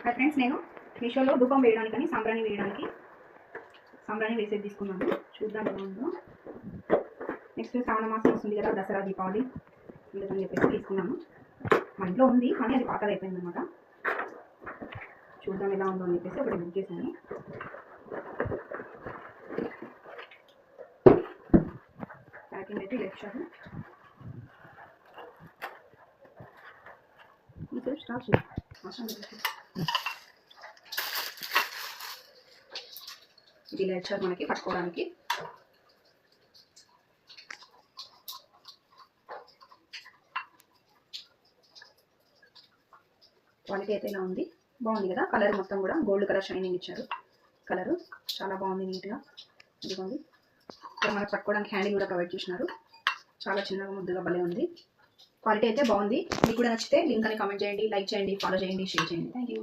Hi friends, నేను మీషోలో ధూపం వేయడానికని సాంబ్రాణి వేసేది తీసుకున్నాను. చూద్దాం ఎలా ఉందో. నెక్స్ట్ శ్రావణ మాసం వస్తుంది కదా, దసరా దీపావళి అందుకని చెప్పేసి తీసుకున్నాను. మా ఇంట్లో ఉంది కానీ అది పాతది అయిపోయింది అనమాట. చూద్దాం ఎలా ఉందో అని చెప్పేసి ఒకటి బుక్ చేశాను. ప్యాకింగ్ అయితే ఇలా ఇచ్చారు. స్టార్ట్ ఇది ఇలా ఇచ్చారు మనకి పట్టుకోవడానికి. క్వాలిటీ అయితే ఇలా ఉంది, బాగుంది కదా. కలర్ మొత్తం కూడా గోల్డ్ కలర్ షైనింగ్ ఇచ్చారు. కలర్ చాలా బాగుంది, నీట్గా. ఇదిగోండి, ఇక్కడ మనకు పట్టుకోవడానికి హ్యాండిల్ కూడా ప్రొవైడ్ చేసినారు. చాలా చిన్నగా ముద్దుగా భలే ఉంది. క్వాలిటీ అయితే బాగుంది. మీకు కూడా నచ్చితే లింక్ అని కామెంట్ చేయండి, లైక్ చేయండి, ఫాలో చేయండి, షేర్ చేయండి. Thank you.